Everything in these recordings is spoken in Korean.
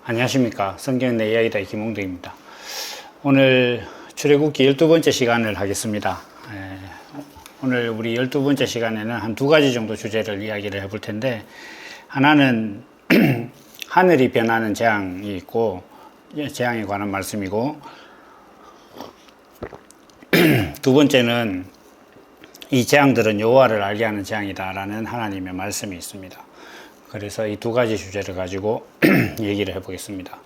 안녕하십니까. 성경 내 이야기다의 김홍덕입니다. 오늘 출애굽기 12번째 시간을 하겠습니다. 오늘 우리 12번째 시간에는 한 두 가지 정도 주제를 이야기를 해볼 텐데, 하나는 하늘이 변하는 재앙이 있고, 재앙에 관한 말씀이고, 두 번째는 이 재앙들은 여호와를 알게 하는 재앙이다라는 하나님의 말씀이 있습니다. 그래서 이 두 가지 주제를 가지고 얘기를 해보겠습니다.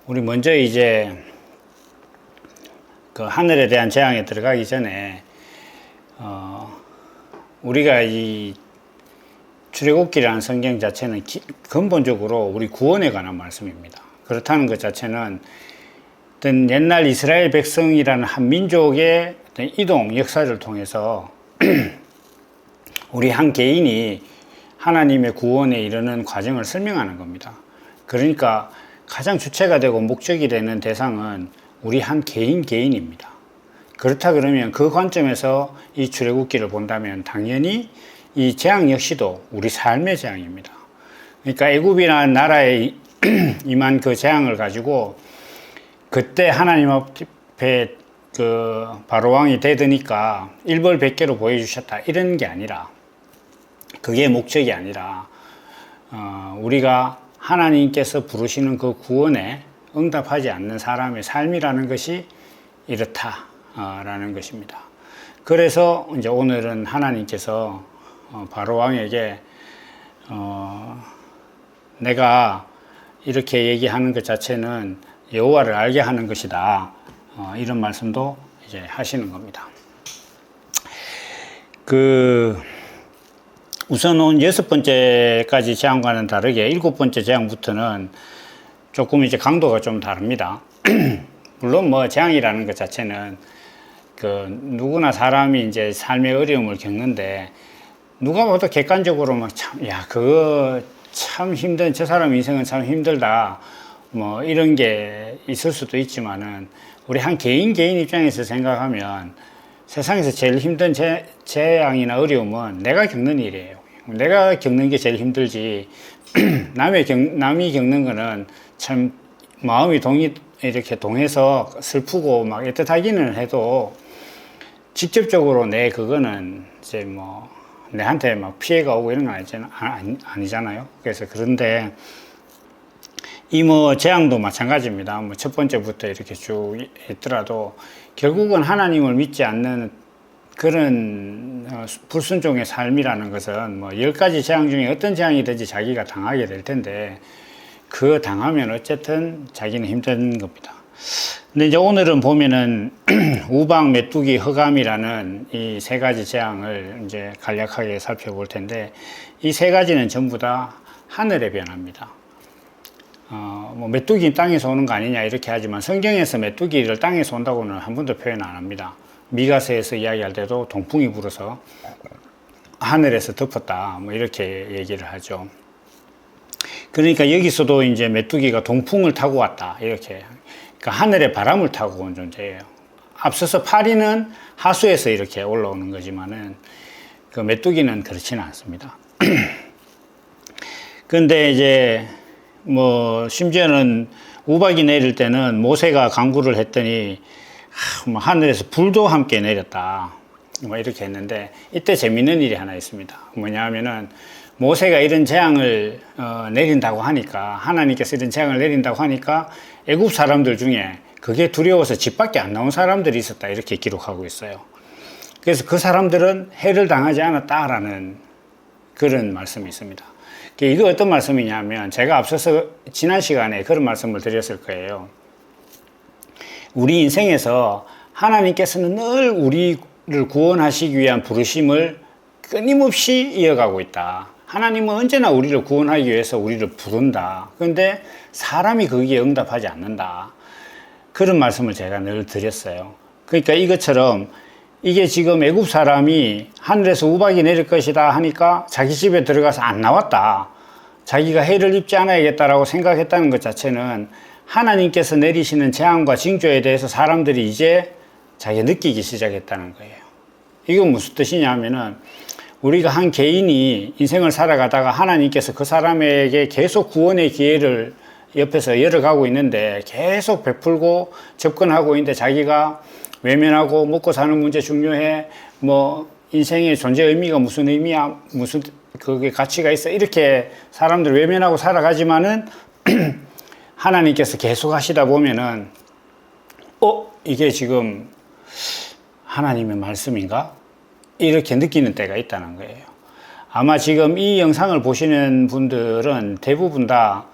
우리 먼저 이제 그 하늘에 대한 재앙에 들어가기 전에 우리가 이 출애굽기라는 성경 자체는 근본적으로 우리 구원에 관한 말씀입니다. 그렇다는 것 자체는 어떤 옛날 이스라엘 백성이라는 한 민족의 어떤 이동 역사를 통해서 우리 한 개인이 하나님의 구원에 이르는 과정을 설명하는 겁니다. 그러니까 가장 주체가 되고 목적이 되는 대상은 우리 한 개인입니다. 그렇다 그러면 그 관점에서 이 출애굽기를 본다면 당연히 이 재앙 역시도 우리 삶의 재앙입니다. 그러니까 애굽이라는 나라에 임한 그 재앙을 가지고 그때 하나님 앞에 그 바로왕이 대드니까 일벌백계로 보여주셨다 이런 게 아니라, 그게 목적이 아니라 우리가 하나님께서 부르시는 그 구원에 응답하지 않는 사람의 삶이라는 것이 이렇다라는 것입니다. 그래서 이제 오늘은 하나님께서 바로왕에게 내가 이렇게 얘기하는 것 자체는 여호와를 알게 하는 것이다, 이런 말씀도 이제 하시는 겁니다. 우선 온 6번째까지 재앙과는 다르게 7번째 재앙부터는 조금 이제 강도가 좀 다릅니다. 물론 뭐 재앙이라는 것 자체는 누구나 사람이 이제 삶의 어려움을 겪는데, 누가 봐도 객관적으로 그거 참 저 사람 인생은 참 힘들다, 뭐 이런 게 있을 수도 있지만은, 우리 한 개인 입장에서 생각하면 세상에서 제일 힘든 재앙이나 어려움은 내가 겪는 일이에요. 내가 겪는 게 제일 힘들지, 남이 겪는 거는 참 마음이 이렇게 동해서 슬프고 막 애틋하기는 해도 직접적으로 그거는 이제 뭐 내한테 막 피해가 오고 이런 건 아니잖아요. 그래서 그런데 이 재앙도 마찬가지입니다. 첫 번째부터 이렇게 쭉 있더라도 결국은 하나님을 믿지 않는 그런 불순종의 삶이라는 것은 10가지 재앙 중에 어떤 재앙이든지 자기가 당하게 될 텐데, 그 당하면 어쨌든 자기는 힘든 겁니다. 근데 이제 오늘은 보면은 우박, 메뚜기, 흑암이라는 이 세 가지 재앙을 이제 간략하게 살펴볼 텐데, 이 세 가지는 전부 다 하늘의 변화입니다. 메뚜기 땅에서 오는 거 아니냐 이렇게 하지만, 성경에서 메뚜기를 땅에서 온다고는 한 번도 표현 안 합니다. 미가서에서 이야기할 때도 동풍이 불어서 하늘에서 덮었다, 이렇게 얘기를 하죠. 그러니까 여기서도 이제 메뚜기가 동풍을 타고 왔다, 이렇게. 그러니까 하늘의 바람을 타고 온 존재예요. 앞서서 파리는 하수에서 이렇게 올라오는 거지만은 그 메뚜기는 그렇지는 않습니다. 그런데 이제 심지어는 우박이 내릴 때는 모세가 간구를 했더니 하늘에서 불도 함께 내렸다, 이렇게 했는데, 이때 재밌는 일이 하나 있습니다. 뭐냐 하면은 모세가 이런 재앙을 내린다고 하니까, 하나님께서 이런 재앙을 내린다고 하니까 애굽 사람들 중에 그게 두려워서 집 밖에 안 나온 사람들이 있었다, 이렇게 기록하고 있어요. 그래서 그 사람들은 해를 당하지 않았다라는 그런 말씀이 있습니다. 이거 어떤 말씀이냐면, 제가 앞서서 지난 시간에 그런 말씀을 드렸을 거예요. 우리 인생에서 하나님께서는 늘 우리를 구원하시기 위한 부르심을 끊임없이 이어가고 있다. 하나님은 언제나 우리를 구원하기 위해서 우리를 부른다. 그런데 사람이 거기에 응답하지 않는다. 그런 말씀을 제가 늘 드렸어요. 그러니까 이것처럼 이게 지금 애굽 사람이 하늘에서 우박이 내릴 것이다 하니까 자기 집에 들어가서 안 나왔다, 자기가 해를 입지 않아야겠다라고 생각했다는 것 자체는 하나님께서 내리시는 재앙과 징조에 대해서 사람들이 이제 자기가 느끼기 시작했다는 거예요. 이건 무슨 뜻이냐 하면은, 우리가 한 개인이 인생을 살아가다가 하나님께서 그 사람에게 계속 구원의 기회를 옆에서 열어가고 있는데 계속 베풀고 접근하고 있는데 자기가 외면하고 먹고 사는 문제 중요해. 뭐 인생의 존재 의미가 무슨 의미야? 무슨 그게 가치가 있어? 이렇게 사람들 외면하고 살아가지만은 하나님께서 계속 하시다 보면은 이게 지금 하나님의 말씀인가? 이렇게 느끼는 때가 있다는 거예요. 아마 지금 이 영상을 보시는 분들은 대부분 다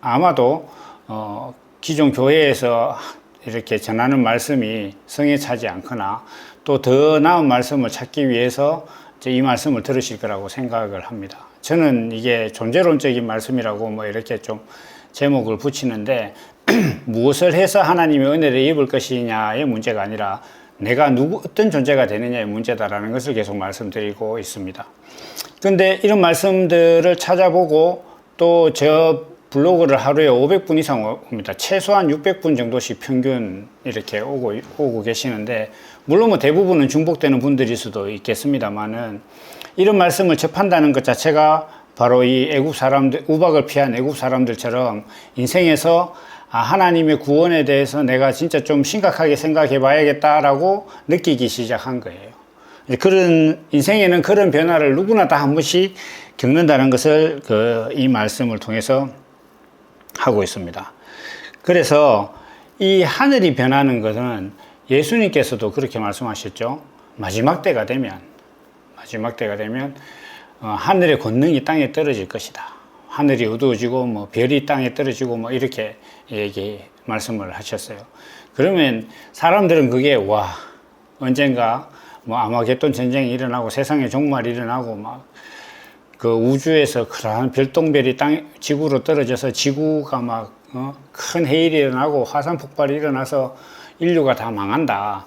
아마도 기존 교회에서 이렇게 전하는 말씀이 성에 차지 않거나 또 더 나은 말씀을 찾기 위해서 이 말씀을 들으실 거라고 생각을 합니다. 저는 이게 존재론적인 말씀이라고 뭐 이렇게 좀 제목을 붙이는데 무엇을 해서 하나님의 은혜를 입을 것이냐의 문제가 아니라 내가 어떤 존재가 되느냐의 문제다라는 것을 계속 말씀드리고 있습니다. 그런데 이런 말씀들을 찾아보고 또 저 블로그를 하루에 500분 이상 옵니다. 최소한 600분 정도씩 평균 이렇게 오고 계시는데, 물론 뭐 대부분은 중복되는 분들일 수도 있겠습니다만은, 이런 말씀을 접한다는 것 자체가 바로 이 애국 사람들, 우박을 피한 애국 사람들처럼 인생에서 하나님의 구원에 대해서 내가 진짜 좀 심각하게 생각해 봐야겠다라고 느끼기 시작한 거예요. 그런, 인생에는 그런 변화를 누구나 다 한 번씩 겪는다는 것을 이 말씀을 통해서 하고 있습니다. 그래서 이 하늘이 변하는 것은 예수님께서도 그렇게 말씀하셨죠. 마지막 때가 되면 하늘의 권능이 땅에 떨어질 것이다. 하늘이 어두워지고 뭐 별이 땅에 떨어지고 뭐 이렇게 말씀을 하셨어요. 그러면 사람들은 그게 언젠가 뭐 아마겟돈 전쟁이 일어나고 세상의 종말이 일어나고 막 그 우주에서 그러한 별똥별이 지구로 떨어져서 지구가 막 큰 해일이 일어나고 화산 폭발이 일어나서 인류가 다 망한다.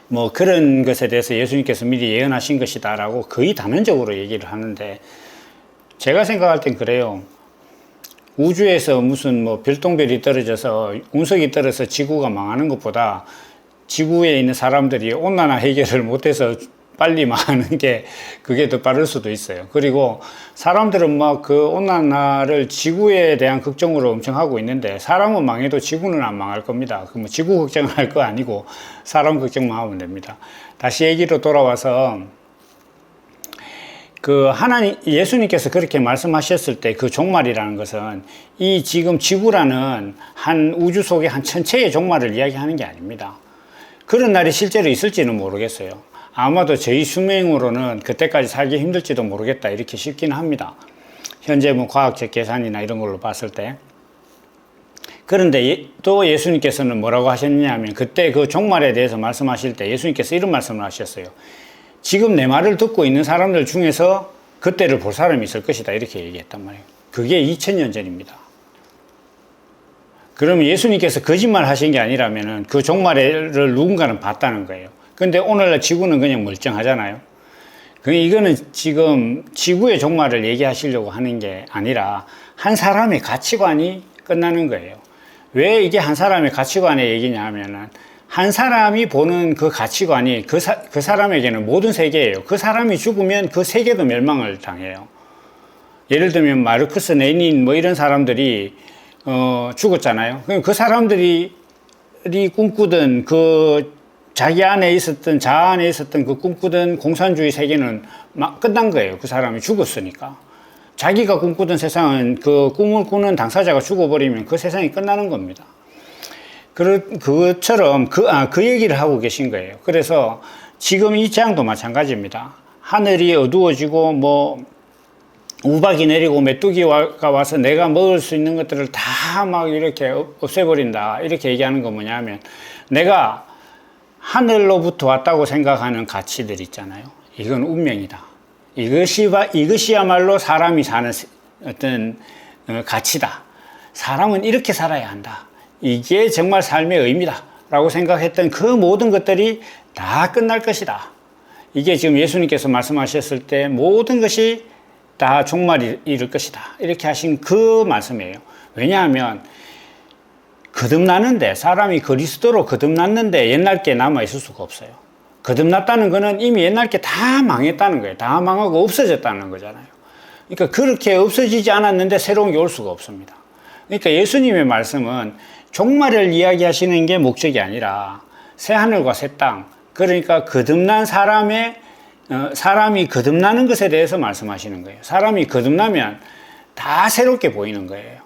뭐 그런 것에 대해서 예수님께서 미리 예언하신 것이다라고 거의 단언적으로 얘기를 하는데, 제가 생각할 땐 그래요. 우주에서 무슨 뭐 별똥별이 떨어져서 운석이 떨어져서 지구가 망하는 것보다 지구에 있는 사람들이 온난화 해결을 못해서 빨리 망하는 게 그게 더 빠를 수도 있어요. 그리고 사람들은 막 그 온난화를 지구에 대한 걱정으로 엄청 하고 있는데, 사람은 망해도 지구는 안 망할 겁니다. 그럼 뭐 지구 걱정을 할 거 아니고 사람 걱정만 하면 됩니다. 다시 얘기로 돌아와서 예수님께서 그렇게 말씀하셨을 때 그 종말이라는 것은 이 지금 지구라는 한 우주 속의 한 천체의 종말을 이야기하는 게 아닙니다. 그런 날이 실제로 있을지는 모르겠어요. 아마도 저희 수명으로는 그때까지 살기 힘들지도 모르겠다 이렇게 싶기는 합니다. 현재 뭐 과학적 계산이나 이런 걸로 봤을 때. 그런데 또 예수님께서는 뭐라고 하셨냐면, 그때 그 종말에 대해서 말씀하실 때 예수님께서 이런 말씀을 하셨어요. 지금 내 말을 듣고 있는 사람들 중에서 그때를 볼 사람이 있을 것이다 이렇게 얘기했단 말이에요. 그게 2000년 전입니다. 그러면 예수님께서 거짓말 하신 게 아니라면은 그 종말을 누군가는 봤다는 거예요. 근데 오늘날 지구는 그냥 멀쩡하잖아요. 이거는 지금 지구의 종말을 얘기하시려고 하는 게 아니라 한 사람의 가치관이 끝나는 거예요. 왜 이게 한 사람의 가치관의 얘기냐 하면은, 한 사람이 보는 그 가치관이 그 사람에게는 모든 세계예요. 그 사람이 죽으면 그 세계도 멸망을 당해요. 예를 들면 마르크스, 레닌 뭐 이런 사람들이 죽었잖아요. 그럼 그 사람들이 꿈꾸던 자기 안에 있었던, 자아 안에 있었던 그 꿈꾸던 공산주의 세계는 막 끝난 거예요. 그 사람이 죽었으니까. 자기가 꿈꾸던 세상은 그 꿈을 꾸는 당사자가 죽어버리면 그 세상이 끝나는 겁니다. 그것처럼 그 얘기를 하고 계신 거예요. 그래서 지금 이 재앙도 마찬가지입니다. 하늘이 어두워지고 뭐 우박이 내리고 메뚜기가 와서 내가 먹을 수 있는 것들을 다 막 이렇게 없애버린다 이렇게 얘기하는 건 뭐냐면, 내가 하늘로부터 왔다고 생각하는 가치들 있잖아요. 이건 운명이다. 이것이야말로 사람이 사는 어떤 가치다. 사람은 이렇게 살아야 한다. 이게 정말 삶의 의미다 라고 생각했던 그 모든 것들이 다 끝날 것이다. 이게 지금 예수님께서 말씀하셨을 때 모든 것이 다 종말이 이를 것이다 이렇게 하신 그 말씀이에요. 왜냐하면 거듭나는데, 사람이 그리스도로 거듭났는데 옛날 게 남아있을 수가 없어요. 거듭났다는 거는 이미 옛날 게 다 망했다는 거예요. 다 망하고 없어졌다는 거잖아요. 그러니까 그렇게 없어지지 않았는데 새로운 게 올 수가 없습니다. 그러니까 예수님의 말씀은 종말을 이야기하시는 게 목적이 아니라 새하늘과 새 땅, 그러니까 거듭난 사람이 거듭나는 것에 대해서 말씀하시는 거예요. 사람이 거듭나면 다 새롭게 보이는 거예요.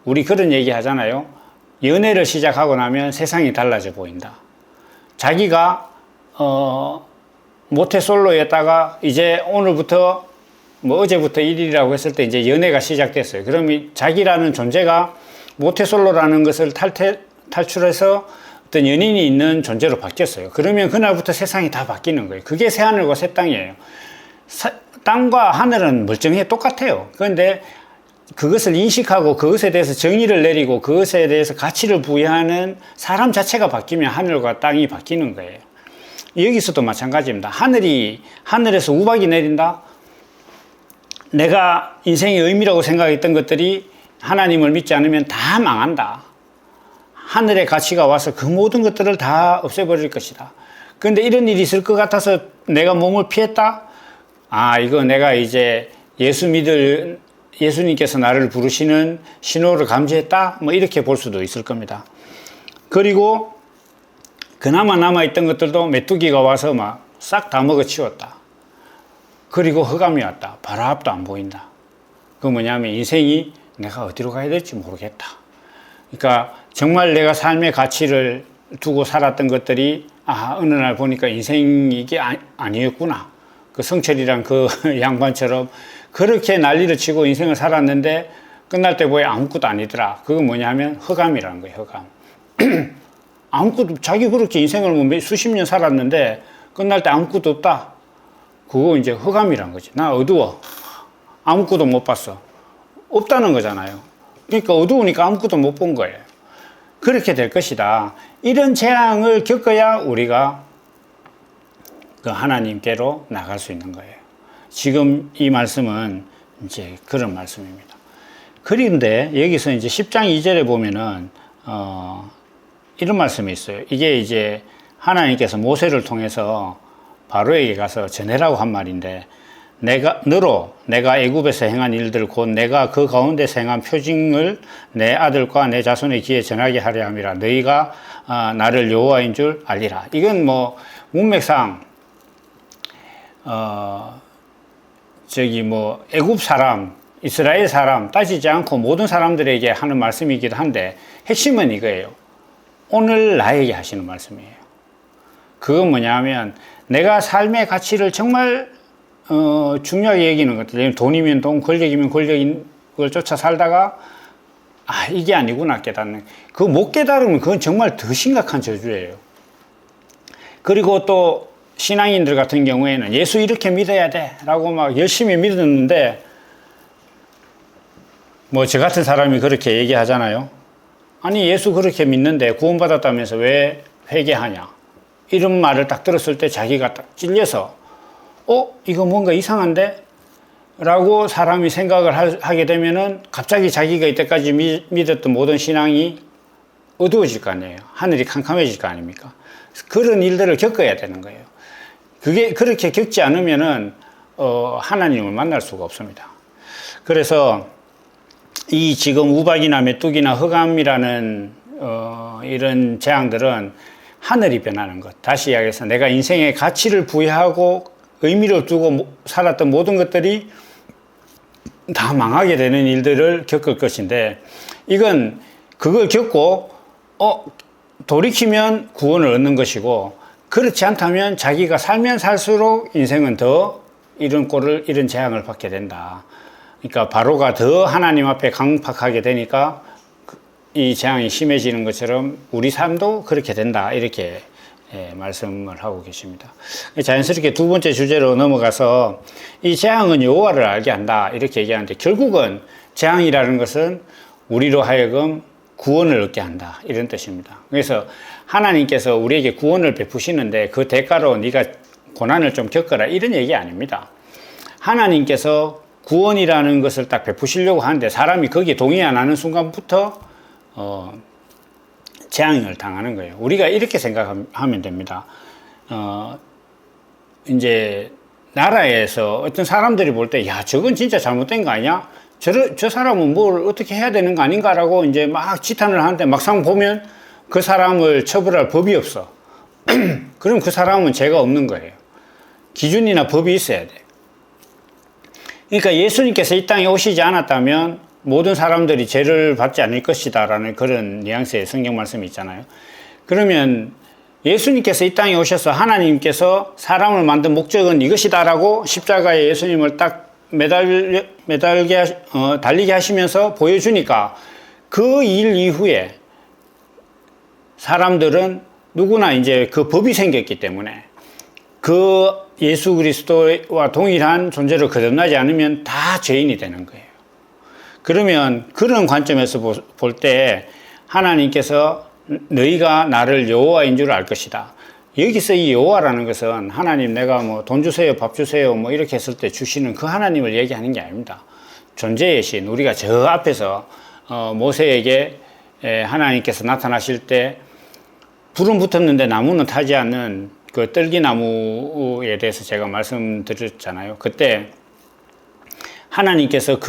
우리 그런 얘기 하잖아요. 연애를 시작하고 나면 세상이 달라져 보인다. 자기가 모태솔로였다가 이제 오늘부터 뭐 어제부터 1일이라고 했을 때 이제 연애가 시작됐어요. 그러면 자기라는 존재가 모태솔로라는 것을 탈출해서 어떤 연인이 있는 존재로 바뀌었어요. 그러면 그날부터 세상이 다 바뀌는 거예요. 그게 새하늘과 새 땅이에요. 땅과 하늘은 멀쩡해 똑같아요. 그런데 그것을 인식하고 그것에 대해서 정의를 내리고 그것에 대해서 가치를 부여하는 사람 자체가 바뀌면 하늘과 땅이 바뀌는 거예요. 여기서도 마찬가지입니다. 하늘에서 우박이 내린다? 내가 인생의 의미라고 생각했던 것들이 하나님을 믿지 않으면 다 망한다. 하늘의 가치가 와서 그 모든 것들을 다 없애버릴 것이다. 그런데 이런 일이 있을 것 같아서 내가 몸을 피했다? 이거 내가 이제 예수님께서 나를 부르시는 신호를 감지했다? 뭐 이렇게 볼 수도 있을 겁니다. 그리고 그나마 남아있던 것들도 메뚜기가 와서 막 싹 다 먹어치웠다. 그리고 흑암이 왔다. 바로 앞도 안 보인다. 그 뭐냐면 인생이 내가 어디로 가야 될지 모르겠다. 그러니까 정말 내가 삶의 가치를 두고 살았던 것들이 어느 날 보니까 인생이 이게 아니었구나. 그 성철이란 그 양반처럼 그렇게 난리를 치고 인생을 살았는데 끝날 때 보니 아무것도 아니더라. 그건 뭐냐면 흑암이라는 거예요. 흑암. 아무것도 자기 그렇게 인생을 뭐 수십 년 살았는데 끝날 때 아무것도 없다. 그거 이제 흑암이란 거지. 나 어두워. 아무것도 못 봤어. 없다는 거잖아요. 그러니까 어두우니까 아무것도 못 본 거예요. 그렇게 될 것이다. 이런 재앙을 겪어야 우리가 그 하나님께로 나갈 수 있는 거예요. 지금 이 말씀은 이제 그런 말씀입니다. 그런데 여기서 이제 10장 2절에 보면은 이런 말씀이 있어요. 이게 이제 하나님께서 모세를 통해서 바로에게 가서 전해라고 한 말인데 내가 애굽에서 행한 일들 곧 내가 그 가운데서 행한 표징을 내 아들과 내 자손의 귀에 전하게 하려 함이라. 너희가 나를 여호와인 줄 알리라. 이건 뭐 문맥상 애굽 사람, 이스라엘 사람 따지지 않고 모든 사람들에게 하는 말씀이기도 한데 핵심은 이거예요. 오늘 나에게 하시는 말씀이에요. 그건 뭐냐면 내가 삶의 가치를 정말 중요하게 여기는 것들, 돈이면 돈, 권력이면 권력인 걸 쫓아 살다가 이게 아니구나 깨닫는. 그거 못 깨달으면 그건 정말 더 심각한 저주예요. 그리고 또 신앙인들 같은 경우에는 예수 이렇게 믿어야 돼 라고 막 열심히 믿었는데 뭐 저 같은 사람이 그렇게 얘기하잖아요. 아니 예수 그렇게 믿는데 구원받았다면서 왜 회개하냐. 이런 말을 딱 들었을 때 자기가 딱 찔려서 이거 뭔가 이상한데? 라고 사람이 생각을 하게 되면은 갑자기 자기가 이때까지 믿었던 모든 신앙이 어두워질 거 아니에요. 하늘이 캄캄해질 거 아닙니까? 그런 일들을 겪어야 되는 거예요. 그게 그렇게 겪지 않으면은 하나님을 만날 수가 없습니다. 그래서 이 지금 우박이나 메뚜기나 흑암이라는 이런 재앙들은 하늘이 변하는 것. 다시 이야기해서 내가 인생의 가치를 부여하고 의미를 두고 살았던 모든 것들이 다 망하게 되는 일들을 겪을 것인데 이건 그걸 겪고 돌이키면 구원을 얻는 것이고 그렇지 않다면 자기가 살면 살수록 인생은 더 이런 이런 재앙을 받게 된다. 그러니까 바로가 더 하나님 앞에 강팍하게 되니까 이 재앙이 심해지는 것처럼 우리 삶도 그렇게 된다. 이렇게 말씀을 하고 계십니다. 자연스럽게 두 번째 주제로 넘어가서 이 재앙은 여호와를 알게 한다. 이렇게 얘기하는데 결국은 재앙이라는 것은 우리로 하여금 구원을 얻게 한다. 이런 뜻입니다. 그래서 하나님께서 우리에게 구원을 베푸시는데 그 대가로 네가 고난을 좀 겪어라. 이런 얘기 아닙니다. 하나님께서 구원이라는 것을 딱 베푸시려고 하는데 사람이 거기에 동의 안 하는 순간부터 재앙을 당하는 거예요. 우리가 이렇게 생각하면 됩니다. 이제 나라에서 어떤 사람들이 볼 때, 야, 저건 진짜 잘못된 거 아니야? 저 사람은 뭘 어떻게 해야 되는 거 아닌가라고 이제 막 지탄을 하는데 막상 보면 그 사람을 처벌할 법이 없어. 그럼 그 사람은 죄가 없는 거예요. 기준이나 법이 있어야 돼. 그러니까 예수님께서 이 땅에 오시지 않았다면 모든 사람들이 죄를 받지 않을 것이다라는 그런 뉘앙스의 성경 말씀이 있잖아요. 그러면 예수님께서 이 땅에 오셔서 하나님께서 사람을 만든 목적은 이것이다라고 십자가에 예수님을 딱 달리게 하시면서 보여주니까 그 일 이후에 사람들은 누구나 이제 그 법이 생겼기 때문에 그 예수 그리스도와 동일한 존재로 거듭나지 않으면 다 죄인이 되는 거예요. 그러면 그런 관점에서 볼 때 하나님께서 너희가 나를 여호와인 줄 알 것이다. 여기서 이 여호와라는 것은 하나님 내가 뭐 돈 주세요, 밥 주세요, 뭐 이렇게 했을 때 주시는 그 하나님을 얘기하는 게 아닙니다. 존재의 신, 우리가 저 앞에서 모세에게 하나님께서 나타나실 때 불은 붙었는데 나무는 타지 않는 그 떨기나무에 대해서 제가 말씀드렸잖아요. 그때 하나님께서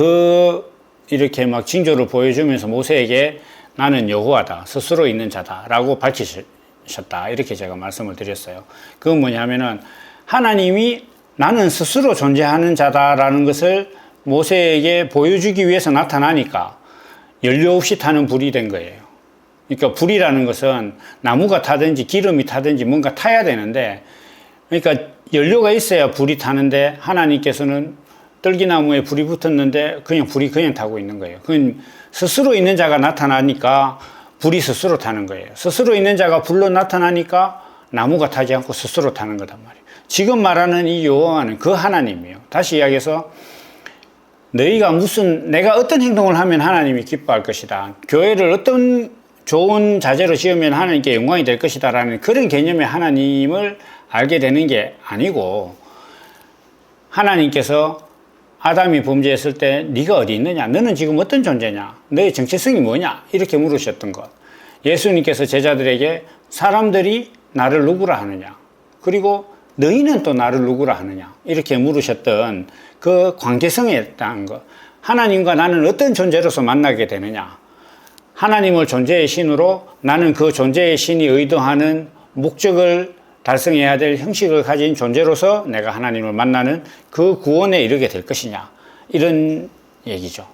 이렇게 막 징조를 보여주면서 모세에게 나는 여호와다, 스스로 있는 자다 라고 밝히셨다, 이렇게 제가 말씀을 드렸어요. 그건 뭐냐면은 하나님이 나는 스스로 존재하는 자다라는 것을 모세에게 보여주기 위해서 나타나니까 연료 없이 타는 불이 된 거예요. 그러니까 불이라는 것은 나무가 타든지 기름이 타든지 뭔가 타야 되는데, 그러니까 연료가 있어야 불이 타는데 하나님께서는 떨기나무에 불이 붙었는데 불이 그냥 타고 있는 거예요. 그건 스스로 있는 자가 나타나니까 불이 스스로 타는 거예요. 스스로 있는 자가 불로 나타나니까 나무가 타지 않고 스스로 타는 거단 말이에요. 지금 말하는 이 여호와는 그 하나님이에요. 다시 이야기해서 내가 어떤 행동을 하면 하나님이 기뻐할 것이다, 교회를 어떤 좋은 자재로 지으면 하나님께 영광이 될 것이다 라는 그런 개념의 하나님을 알게 되는 게 아니고, 하나님께서 아담이 범죄했을 때 네가 어디 있느냐, 너는 지금 어떤 존재냐, 너의 정체성이 뭐냐, 이렇게 물으셨던 것. 예수님께서 제자들에게 사람들이 나를 누구라 하느냐, 그리고 너희는 또 나를 누구라 하느냐, 이렇게 물으셨던 그 관계성에 대한 것. 하나님과 나는 어떤 존재로서 만나게 되느냐, 하나님을 존재의 신으로, 나는 그 존재의 신이 의도하는 목적을 달성해야 될 형식을 가진 존재로서 내가 하나님을 만나는 그 구원에 이르게 될 것이냐, 이런 얘기죠.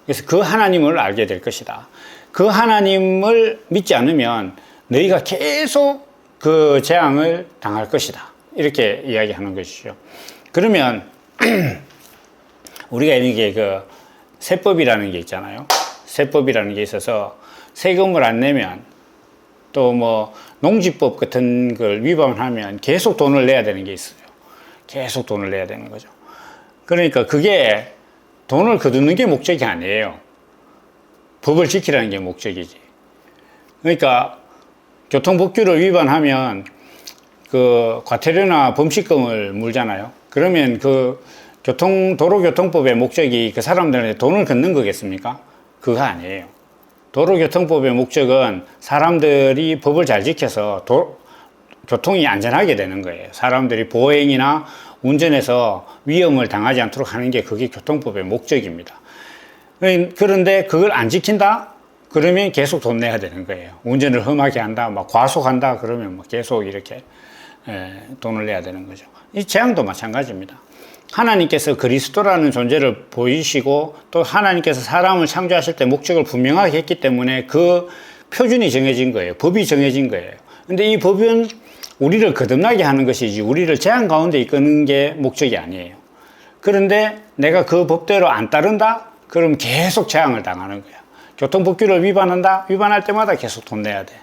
그래서 그 하나님을 알게 될 것이다. 그 하나님을 믿지 않으면 너희가 계속 그 재앙을 당할 것이다, 이렇게 이야기하는 것이죠. 그러면 우리가 이게 그 세법이라는 게 있잖아요. 세법이라는 게 있어서 세금을 안 내면, 또 뭐 농지법 같은 걸 위반하면 계속 돈을 내야 되는 게 있어요. 계속 돈을 내야 되는 거죠. 그러니까 그게 돈을 거두는 게 목적이 아니에요. 법을 지키라는 게 목적이지. 그러니까 교통법규를 위반하면 그 과태료나 범칙금을 물잖아요. 그러면 그 도로교통법의 목적이 그 사람들한테 돈을 걷는 거겠습니까? 그거 아니에요. 도로교통법의 목적은 사람들이 법을 잘 지켜서 교통이 안전하게 되는 거예요. 사람들이 보행이나 운전에서 위험을 당하지 않도록 하는 게 그게 교통법의 목적입니다. 그런데 그걸 안 지킨다? 그러면 계속 돈 내야 되는 거예요. 운전을 험하게 한다, 막 과속한다, 그러면 막 계속 이렇게 돈을 내야 되는 거죠. 이 재앙도 마찬가지입니다. 하나님께서 그리스도라는 존재를 보이시고, 또 하나님께서 사람을 창조하실 때 목적을 분명하게 했기 때문에 그 표준이 정해진 거예요. 법이 정해진 거예요. 근데 이 법은 우리를 거듭나게 하는 것이지 우리를 재앙 가운데 이끄는 게 목적이 아니에요. 그런데 내가 그 법대로 안 따른다? 그럼 계속 재앙을 당하는 거야. 교통법규를 위반한다? 위반할 때마다 계속 돈 내야 돼.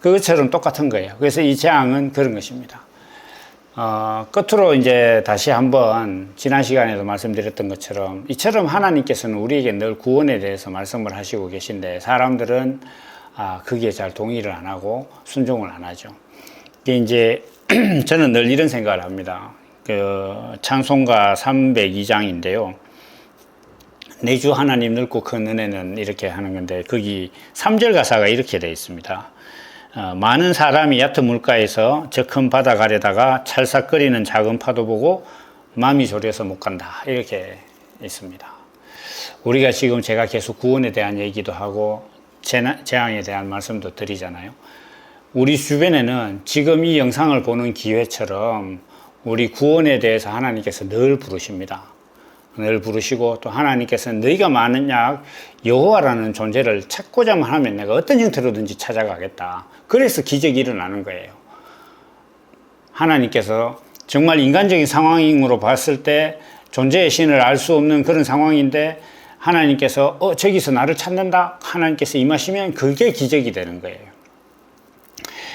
그것처럼 똑같은 거예요. 그래서 이 재앙은 그런 것입니다. 끝으로 이제 다시 한번 지난 시간에도 말씀드렸던 것처럼, 이처럼 하나님께서는 우리에게 늘 구원에 대해서 말씀을 하시고 계신데 사람들은 거기에 잘 동의를 안 하고 순종을 안 하죠. 이게 이제 저는 늘 이런 생각을 합니다. 그 찬송가 302장인데요. 내 주 하나님 넓고 큰 은혜는 이렇게 하는 건데, 거기 3절 가사가 이렇게 되어 있습니다. 많은 사람이 얕은 물가에서 저 큰 바다 아래다가 찰싹거리는 작은 파도 보고 마음이 졸여서 못 간다. 이렇게 있습니다. 우리가 지금 제가 계속 구원에 대한 얘기도 하고 재앙에 대한 말씀도 드리잖아요. 우리 주변에는 지금 이 영상을 보는 기회처럼 우리 구원에 대해서 하나님께서 늘 부르십니다. 늘 부르시고 또 하나님께서는 너희가 만약 여호와라는 존재를 찾고자만 하면 내가 어떤 형태로든지 찾아가겠다. 그래서 기적이 일어나는 거예요. 하나님께서 정말 인간적인 상황으로 봤을 때 존재의 신을 알 수 없는 그런 상황인데 하나님께서 저기서 나를 찾는다. 하나님께서 임하시면 그게 기적이 되는 거예요.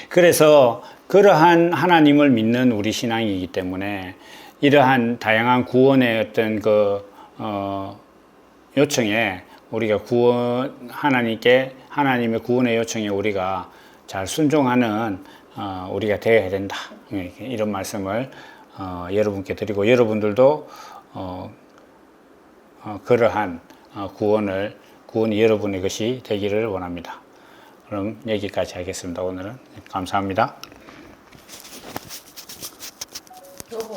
그래서 그러한 하나님을 믿는 우리 신앙이기 때문에 이러한 다양한 구원의 어떤 요청에 우리가 하나님의 구원의 요청에 우리가 잘 순종하는 우리가 되어야 된다. 이런 말씀을 여러분께 드리고 여러분들도 그러한 구원이 여러분의 것이 되기를 원합니다. 그럼 여기까지 하겠습니다. 오늘은 감사합니다. 여보.